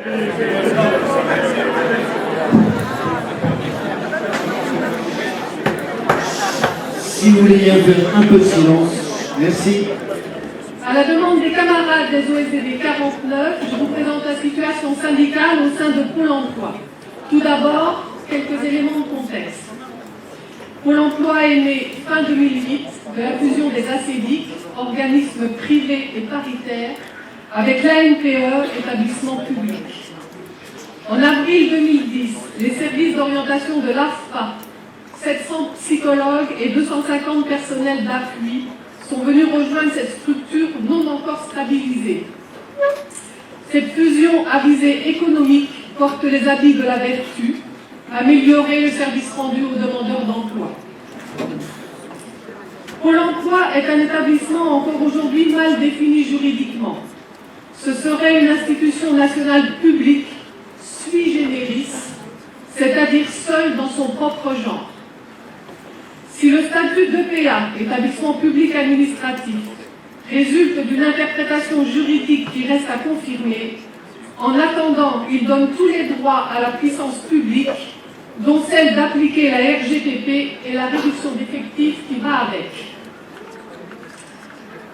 Si vous voulez bien faire un peu de silence, merci. À la demande des camarades des OSDD 49, je vous présente la situation syndicale au sein de Pôle emploi. Tout d'abord, quelques éléments de contexte. Pôle emploi est né fin 2008 de la fusion des ACEDIC, organismes privés et paritaires, avec l'ANPE, établissement public. En avril 2010, les services d'orientation de l'AFPA, 700 psychologues et 250 personnels d'appui sont venus rejoindre cette structure non encore stabilisée. Cette fusion à visée économique porte les habits de la vertu, améliorer le service rendu aux demandeurs d'emploi. Pôle emploi est un établissement encore aujourd'hui mal défini juridiquement. Ce serait une institution nationale publique, sui generis, c'est-à-dire seule dans son propre genre. Si le statut d'EPA, établissement public administratif, résulte d'une interprétation juridique qui reste à confirmer, en attendant, il donne tous les droits à la puissance publique, dont celle d'appliquer la RGPP et la réduction d'effectifs qui va avec.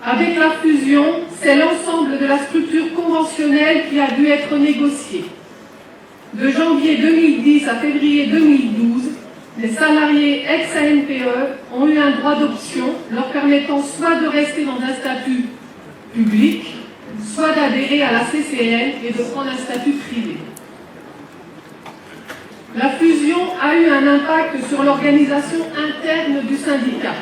Avec la fusion, c'est l'ensemble de la structure conventionnelle qui a dû être négociée. De janvier 2010 à février 2012, les salariés ex-ANPE ont eu un droit d'option leur permettant soit de rester dans un statut public, soit d'adhérer à la CCN et de prendre un statut privé. La fusion a eu un impact sur l'organisation interne du syndicat.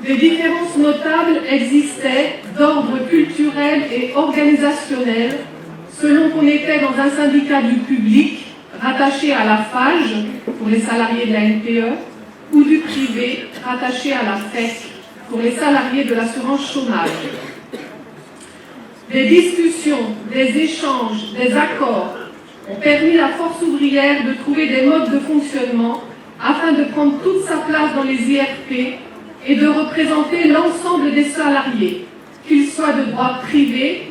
Des différences notables existaient d'ordre culturel et organisationnel selon qu'on était dans un syndicat du public rattaché à la FAGE pour les salariés de la NPE ou du privé rattaché à la FEC pour les salariés de l'assurance chômage. Des discussions, des échanges, des accords ont permis à Force ouvrière de trouver des modes de fonctionnement afin de prendre toute sa place dans les IRP et de représenter l'ensemble des salariés, qu'ils soient de droit privé,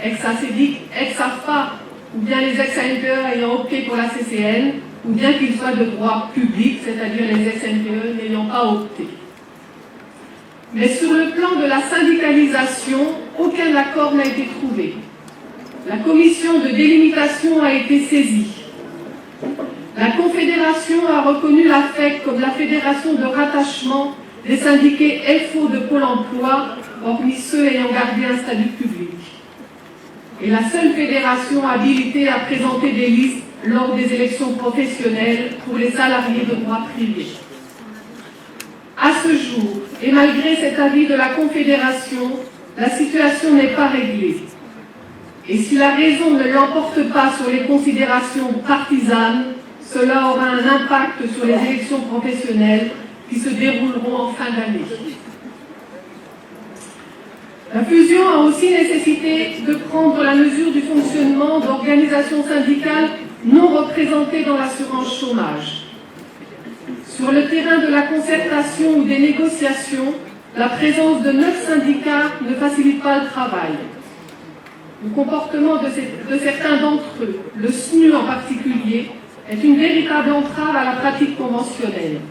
ex-ACEDIC, ex-AFPA, ou bien les ex-ANPE ayant opté pour la CCN, ou bien qu'ils soient de droit public, c'est-à-dire les ex-ANPE n'ayant pas opté. Mais sur le plan de la syndicalisation, aucun accord n'a été trouvé. La commission de délimitation a été saisie. La Confédération a reconnu la FEC comme la fédération de rattachement des syndiqués FO de Pôle emploi, hormis ceux ayant gardé un statut public. Et la seule fédération habilitée à présenter des listes lors des élections professionnelles pour les salariés de droit privé. À ce jour, et malgré cet avis de la Confédération, la situation n'est pas réglée. Et si la raison ne l'emporte pas sur les considérations partisanes, cela aura un impact sur les élections professionnelles qui se dérouleront en fin d'année. La fusion a aussi nécessité de prendre la mesure du fonctionnement d'organisations syndicales non représentées dans l'assurance chômage. Sur le terrain de la concertation ou des négociations, la présence de 9 syndicats ne facilite pas le travail. Le comportement de certains d'entre eux, le SNU en particulier, est une véritable entrave à la pratique conventionnelle.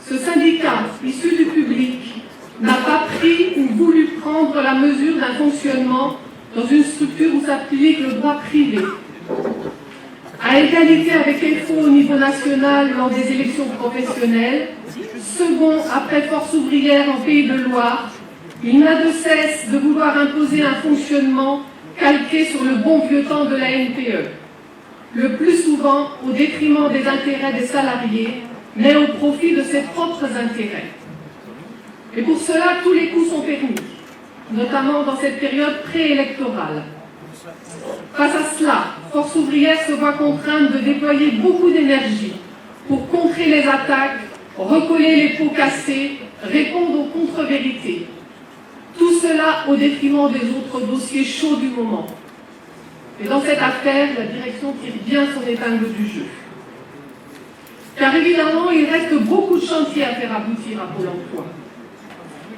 Ce syndicat, issu du public, n'a pas pris ou voulu prendre la mesure d'un fonctionnement dans une structure où s'applique le droit privé. À égalité avec FO au niveau national lors des élections professionnelles, second après Force ouvrière en Pays de Loire, il n'a de cesse de vouloir imposer un fonctionnement calqué sur le bon vieux temps de la NPE, le plus souvent au détriment des intérêts des salariés, mais au profit de ses propres intérêts. Et pour cela, tous les coups sont permis, notamment dans cette période préélectorale. Face à cela, Force ouvrière se voit contrainte de déployer beaucoup d'énergie pour contrer les attaques, recoller les pots cassés, répondre aux contre-vérités. Tout cela au détriment des autres dossiers chauds du moment. Et dans cette affaire, la direction tire bien son épingle du jeu. Car évidemment, il reste beaucoup de chantiers à faire aboutir à Pôle emploi.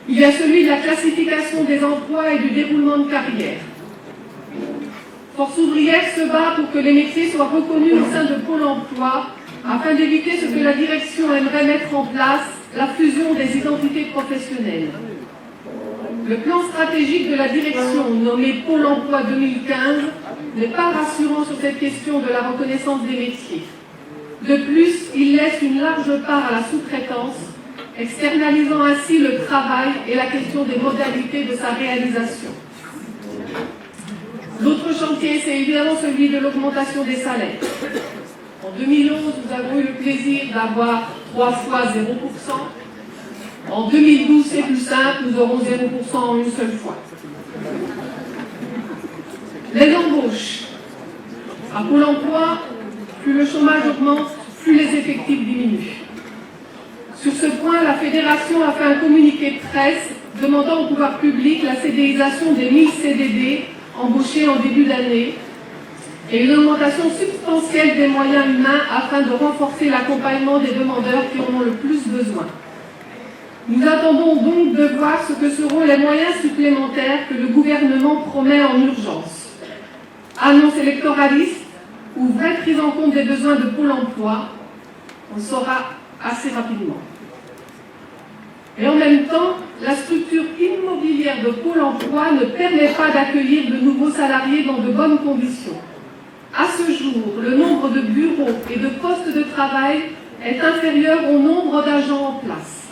Il y a celui de la classification des emplois et du déroulement de carrière. Force ouvrière se bat pour que les métiers soient reconnus au sein de Pôle emploi afin d'éviter ce que la direction aimerait mettre en place, la fusion des identités professionnelles. Le plan stratégique de la direction, nommé Pôle emploi 2015, n'est pas rassurant sur cette question de la reconnaissance des métiers. De plus, il laisse une large part à la sous-traitance, externalisant ainsi le travail et la question des modalités de sa réalisation. L'autre chantier, c'est évidemment celui de l'augmentation des salaires. En 2011, nous avons eu le plaisir d'avoir 3 fois 0%. En 2012, c'est plus simple, nous aurons 0% en une seule fois. Les embauches. À Pôle emploi, plus le chômage augmente, plus les effectifs diminuent. Sur ce point, la Fédération a fait un communiqué de presse demandant au pouvoir public la CDIsation des 1000 CDD embauchés en début d'année et une augmentation substantielle des moyens humains afin de renforcer l'accompagnement des demandeurs qui en ont le plus besoin. Nous attendons donc de voir ce que seront les moyens supplémentaires que le gouvernement promet en urgence. Annonce électoraliste ou vraie prise en compte des besoins de Pôle emploi, on saura assez rapidement. Et en même temps, la structure immobilière de Pôle emploi ne permet pas d'accueillir de nouveaux salariés dans de bonnes conditions. À ce jour, le nombre de bureaux et de postes de travail est inférieur au nombre d'agents en place.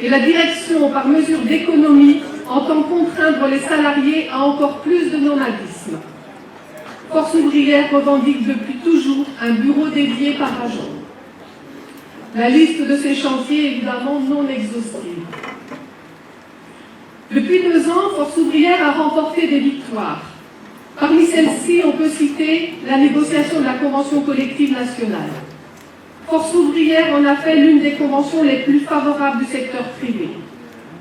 Et la direction, par mesure d'économie, entend contraindre les salariés à encore plus de nomadisme. Force ouvrière revendique depuis toujours un bureau dédié par agent. La liste de ces chantiers est évidemment non exhaustive. Depuis 2 ans, Force ouvrière a remporté des victoires. Parmi celles-ci, on peut citer la négociation de la Convention collective nationale. Force ouvrière en a fait l'une des conventions les plus favorables du secteur privé,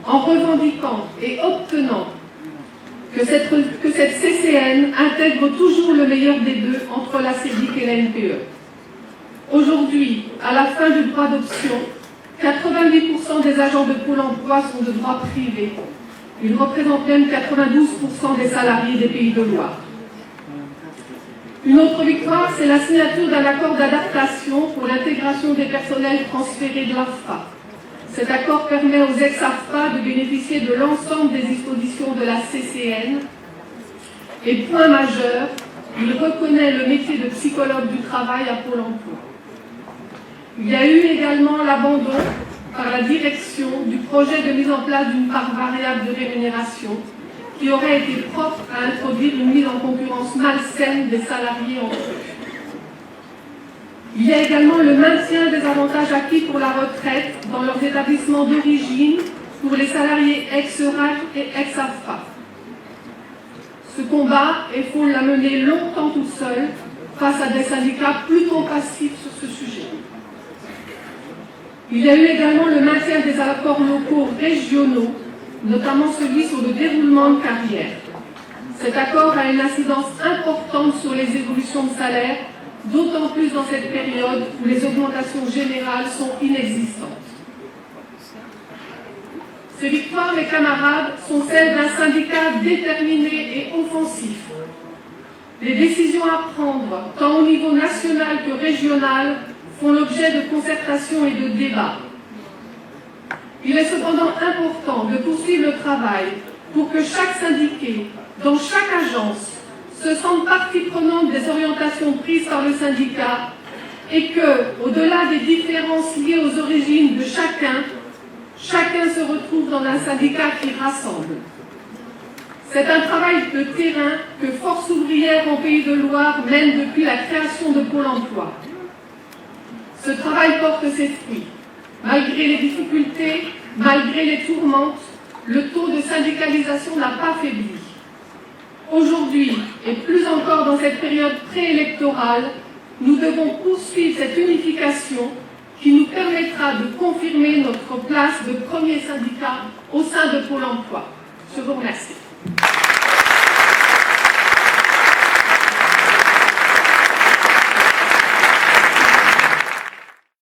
en revendiquant et obtenant que cette CCN intègre toujours le meilleur des deux entre la CEDIC et la NPE. Aujourd'hui, à la fin du droit d'option, 90% des agents de Pôle emploi sont de droit privé. Ils représentent même 92% des salariés des Pays de Loire. Une autre victoire, c'est la signature d'un accord d'adaptation pour l'intégration des personnels transférés de l'AFPA. Cet accord permet aux ex-AFPA de bénéficier de l'ensemble des dispositions de la CCN. Et point majeur, il reconnaît le métier de psychologue du travail à Pôle emploi. Il y a eu également l'abandon par la direction du projet de mise en place d'une part variable de rémunération qui aurait été propre à introduire une mise en concurrence malsaine des salariés entre eux. Il y a également le maintien des avantages acquis pour la retraite dans leurs établissements d'origine pour les salariés ex-EURAG et ex-AFPA. Ce combat, il faut la mener longtemps tout seul face à des syndicats plutôt passifs sur ce sujet. Il y a eu également le maintien des accords locaux régionaux, notamment celui sur le déroulement de carrière. Cet accord a une incidence importante sur les évolutions de salaire, d'autant plus dans cette période où les augmentations générales sont inexistantes. Ces victoires, mes camarades, sont celles d'un syndicat déterminé et offensif. Les décisions à prendre, tant au niveau national que régional, font l'objet de concertation et de débats. Il est cependant important de poursuivre le travail pour que chaque syndiqué, dans chaque agence, se sente partie prenante des orientations prises par le syndicat et que, au-delà des différences liées aux origines de chacun se retrouve dans un syndicat qui rassemble. C'est un travail de terrain que Force ouvrière en Pays de Loire mène depuis la création de Pôle emploi. Ce travail porte ses fruits. Malgré les difficultés, malgré les tourmentes, le taux de syndicalisation n'a pas faibli. Aujourd'hui, et plus encore dans cette période préélectorale, nous devons poursuivre cette unification qui nous permettra de confirmer notre place de premier syndicat au sein de Pôle emploi. Je vous remercie.